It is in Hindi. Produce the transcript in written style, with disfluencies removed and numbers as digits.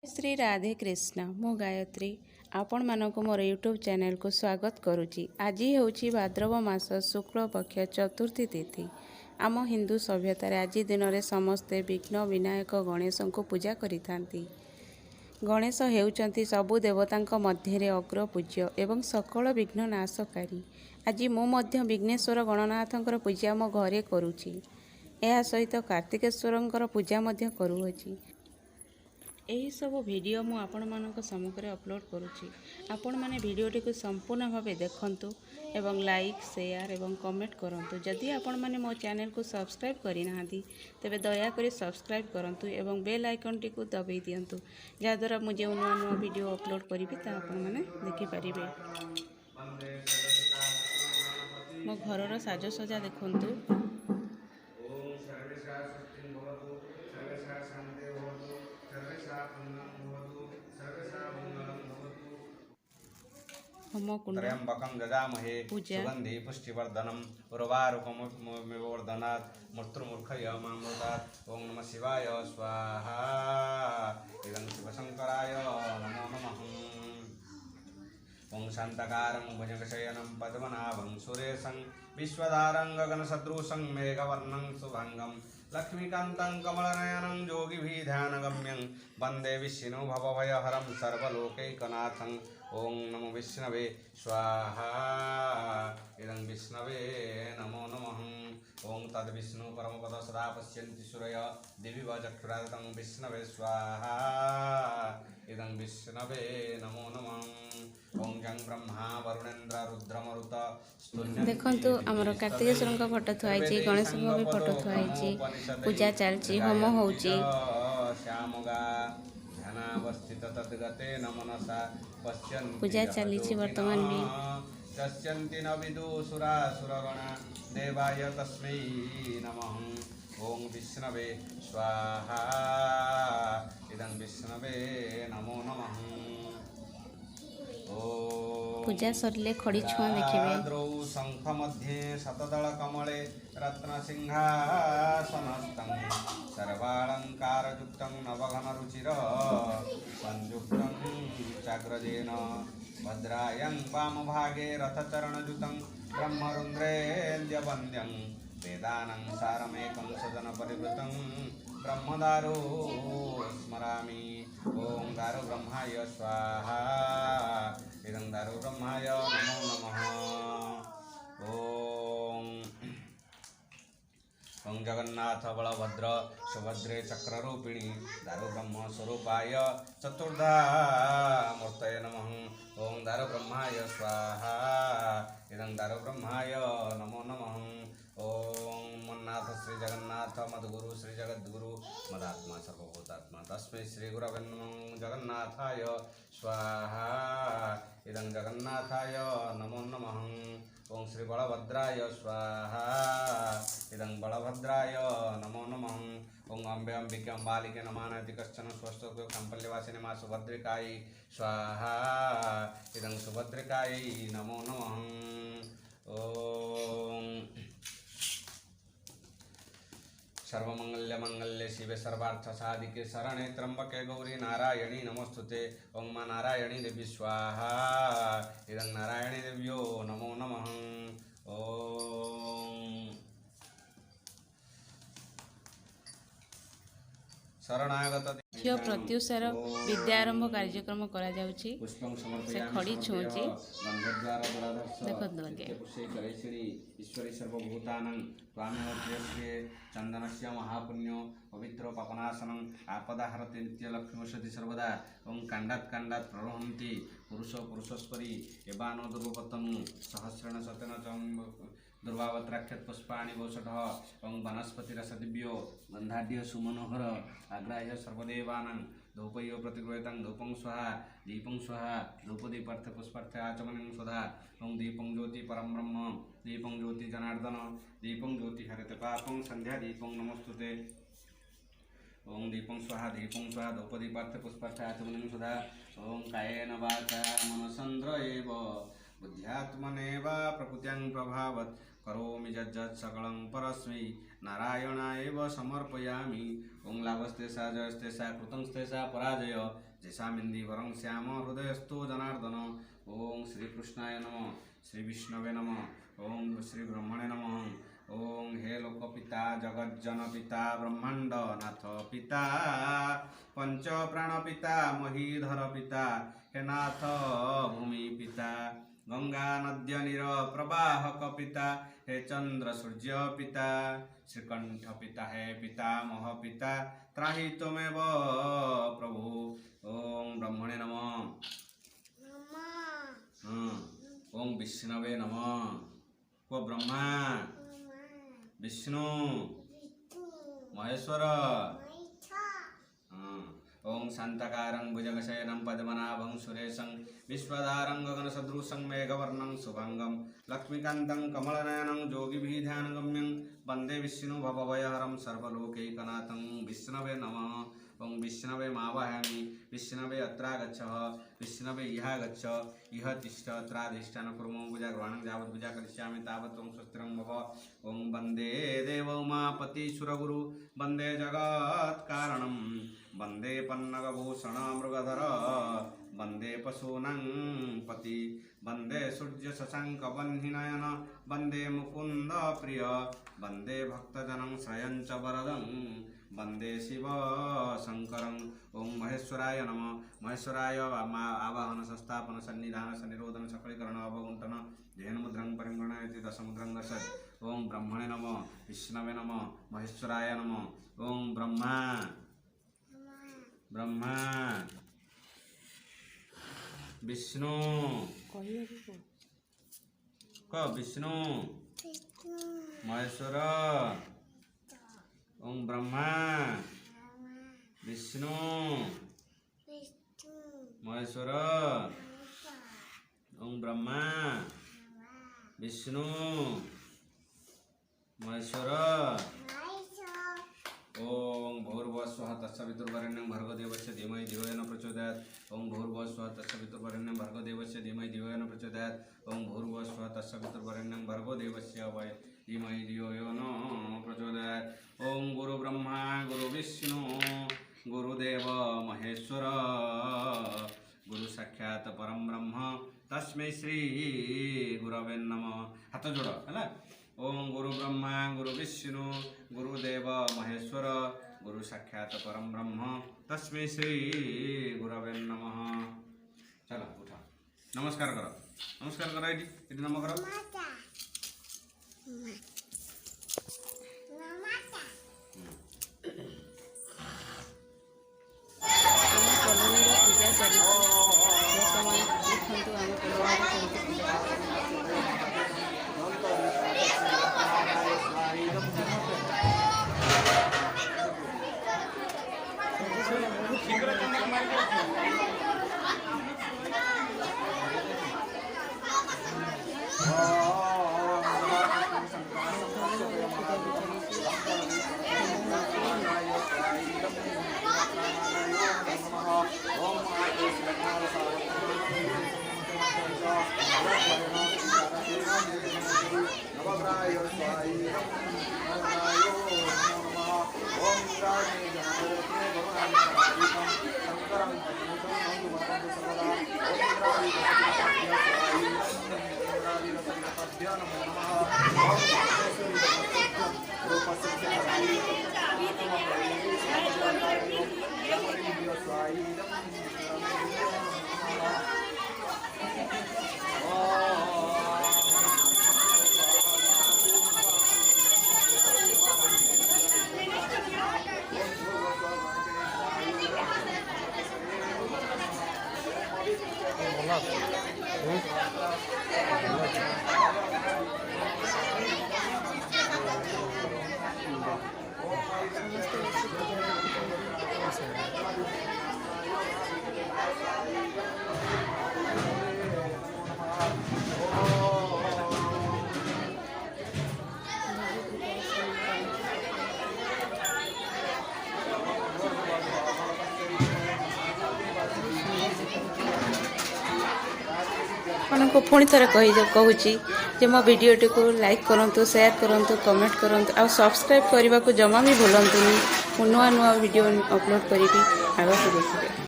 श्री राधे कृष्ण मु गायत्री आपण मानक मोर यूट्यूब चैनल को स्वागत करुच्ची। आज हूँ भाद्रव मास शुक्ल पक्ष चतुर्थी तिथि। आम हिंदू सभ्यतार आज दिन में समस्ते विघ्न विनायक गणेश को पूजा करिथांती। गणेश हेउचंती सबु देवतांक मध्य अग्र पूज्य एवं सकल विघ्न नाशकारी। आज मु विघ्नेश्वर गणनाथंकर पूजा मो घरे करुच्ची। यह सहित कार्तिकेश्वरंकर पूजा मध्य करुअछि। यही सब वीडियो मु आपण मानक सम्मुख में अपलोड करुच्ची। आपण माने वीडियोटी को संपूर्ण भाव देखंतु एवं लाइक शेयर एवं कमेंट करंतु। जदि आपण माने मो चैनल को सब्सक्राइब करि नाहंती तेबे दया करी सब्सक्राइब करंतु एवं बेल आइकन टी को दबाई दियंतु, जा द्वारा मु जे नुआ नुआ वीडियो अपलोड करिवि ता आपण माने देखि परिबे। मो घरर साजसज्जा देखंतु। त्र्यंबकं गजामहे सुगंधि पुष्टिवर्धनम् उर्वारुकमिव वर्धनात् मृत्युर्मुक्षयमामृतात्। ओं नमः शिवाय स्वाहा। इदं शिवशंकराय नमो नमः। ओं शांताकारं भुजगशयनं पद्मनाभं सुरेशं विश्वधारं गगनसदृशं मेघवर्णं शुभंगं लक्ष्मीकान्तं कमलनयनं योगिभिध्यानगम्यं वन्दे विष्णु भवभयहरं सर्वलोकैकनाथं। ओं नमो विष्णवे स्वाहा। इदं विष्णवे नमो नमः। ओं तद्विष्णु परमपद सदा पश्यन्ति सूरय दिवि चक्षुरादतं विष्णवे स्वाहा। इदं विष्णवे नमो नमः। ओं जं ब्रह्मा वरुणेन्द्र रुद्रमरुत देखंतु हमर कार्तिकेश्वर फोटो थुआइछि, गणेश भी फोटो थुआइछि, पूजा चलछि, होम होउछि। श्यामगा ध्यानावस्थित तद्गते नमनसा पश्यन्ति पूजा चलछि वर्तमान भी। पश्यन्ति न विदुसुरा सुरगणा देवाय तस्मै नमः। ओं विष्णवे स्वाहा। इदं विष्णवे नमो नमः। पूजा सरले खड़ी छुआ देखिबे। द्रौ शंख मध्ये शतदल कमले रत्नसिंहासनस्थं सर्वालंकारयुक्तं नवघन रुचिर संयुक्तं चाग्रजेन भद्रायं वामभागे रथचरणयुतं ब्रह्मरुद्रेन्द्रवन्द्यं वेदानं सारमेकं सदन परिवृतं ब्रह्मदारो स्मरामि। ओं दारो ब्रह्माय स्वाहा। इदं दारो ब्रह्माय नमो नमः। ओं जगन्नाथ बलभद्र सुभद्रे चक्ररूपिणी दारो ब्रह्म स्वरूपाय चतुर्धामूर्तये नमः। ओं दारो ब्रह्माय स्वाहा। इदं दारो ब्रह्माय नमो नमः। ओं मन्नाथ श्री जगन्नाथ मद्गुरु श्री जगद्गुरु मदात्मा सर्वभूतात्मा तस्मै श्री गुरवे नमः। जगन्नाथाय स्वाहा। इदं जगन्नाथाय नमो नमः। ओं श्री बलभद्राय स्वाहा। इदं बलभद्राय नमो नमः। ओं अम्बे अम्बिके अम्बालिके नमानाति कश्चन स्वस्तु कम्पल्यवासिने मा सुभद्रिकायै स्वाहा। इदं सुभद्रिकायै नमो नमः। ओं सर्वमंगल्य शिवे सर्वार्थ साधिके शरणे त्र्यंबके गौरी नारायणी नमोस्तुते। ओं मा नारायणी देवी स्वाहा। इदं नारायणी देव्यो नमो नमः। ओं शरणागत झियो प्रत्युषार विद्यारंभ कार्यक्रम करा जाउछि। से खड़ी छुंची देखत ईश्वरी सर्वभूतानं त्वामेव प्रियस्ये चंदनस्य महापुण्यो पवित्र पापनाशनं आपदाहरति नित्यलक्ष्मीवसति सर्वदा। ओं काण्डात् प्ररोहन्ति पुरुषो पुरुषस्परि एवानो दुर्गतमु सहस्रेण शतेन च दुर्भावत्राक्षत पुष्पाणि वौषधः। ओं वनस्पतिरसदिव्यो गन्धाढ्य सुमनोहर आग्राह्य सर्वदेवानां धूपयो प्रतिगृहीतं धूपं स्वाहा दीपं स्वाहा धूपदीपार्थ पुष्पार्थ आचमनं स्वधा। ओं दीपं ज्योति परं ब्रह्म दीपं ज्योति जनार्दन दीपं ज्योति हरते पापं संध्या दीपं नमोस्तुते। ओं दीपं स्वाहा धूपदीपार्थ पुष्पार्थ आचमनं स्वधा। ओं कायेन वाचा मनसन्द्र एव बुद्ध्यात्मनेवा प्रकृत्यां प्रभावत् करोमि यज्जत् सकलं परस्मै नारायणाय एव समर्पयामि। ओं लाभस्तेषा जयस्तेषा कृतंस्तेषा पराजय जैसामिन्दीवरं श्याम हृदयस्थो जनार्दन। ओं श्रीकृष्णाय नमः। श्री विष्णवे नमः। ओं श्री ब्रह्मणे नमः। ओं हे लोकपिता जगज्जन पिता ब्रह्मांड नाथ पिता पंच प्राण पिता महीधर पिता हे नाथ भूमि पिता गंगा नद्य नीर प्रवाहक पिता हे चंद्र सूर्य पिता श्रीकंठ पिता हे पितामह पिता त्राहि त्वमेव प्रभु। ओं ब्रह्मणे नमः। ओं विष्णवे नमः। को ब्रह्मा विष्णु महेश्वर। ओं शांताकारं भुजगशयनं पद्मनाभं सुरेशं विश्वधारं गगनसदृशं मेघवर्णं शुभांगं लक्ष्मीकान्तं कमलनयनं योगिभिर्ध्यानगम्यं वन्दे विष्णु भवभयहरं सर्वलोकैकनाथं। विष्णवे नमः। ओं विष्णवे मावाहयामि। विष्णवे अत्रा गच्छ। विष्णवे इहा गच्छ। इह तिष्ठ अत्राधिष्ठानं कुर्मो पूजा ग्रहणं यावत् पूजा करिष्यामि तावत् त्वं स्वस्तिरं भव। ओं वन्दे देव उमापति सुरगुरु वन्दे जगत्कारणं वन्दे पन्नगभूषण मृगधर वन्दे पशूनां पति वन्दे सूर्य शशांक वह्निनयन वन्दे मुकुंद प्रिय वन्दे भक्तजनं श्रयं च वरदं वन्दे शिव शंकरं। ओं महेश्वराय नमः। महेश्वराय आवाहन संस्थापन सन्निधान सन्निरोधन सकलीकरण अवगुंठन ध्येन मुद्रं परिगणयति दशमुद्रं दर्शयति। ओं ब्रह्मणे नमः। विष्णवे नमः। महेश्वराय नमः। ओं ब्रह्मा ब्रह्मा विष्णु क विष्णु महेश्वर। ओं ब्रह्मा विष्णु महेश्वर। ओं ब्रह्मा विष्णु महेश्वर। ओं भूर्भुवः स्वः तत्सवितुर्वरेण्यं भर्गो देवस्य धीमहि धियो यो न प्रचोदयात्। ओं भूर्भुवः स्वः तत्सवितुर्वरेण्यं भर्गो देवस्य धीमहि धियो यो न प्रचोदयात्। ओं भूर्भुवः स्वः तत्सवितुर्वरेण्यं भर्गो देवस्य धीमहि धियो यो न प्रचोदयात्। ओं गुरु ब्रह्मा गुरु विष्णु गुरुदेव महेश्वर गुरु साक्षात् परम ब्रह्म तस्मै श्री गुरवे नमः। हाथ जोड़ है। ओं गुरु ब्रह्मा गुरु विष्णु गुरुदेव महेश्वर गुरु साक्षात् परम ब्रह्म तस्मै श्री गुरवे नमः। चलो उठा नमस्कार करो। नमस्कार करो। ये नम करो। पूजा चली वर्तमान देखु आम आपको पुणी थे कहूँ जे मो वीडियोटी को लाइक करूँ शेयर करूँ कमेंट करूँ आ सब्सक्राइब करने को जमा भी भूलुनी नुआ नुआ वीडियो अपलोड करी आगे देखिए।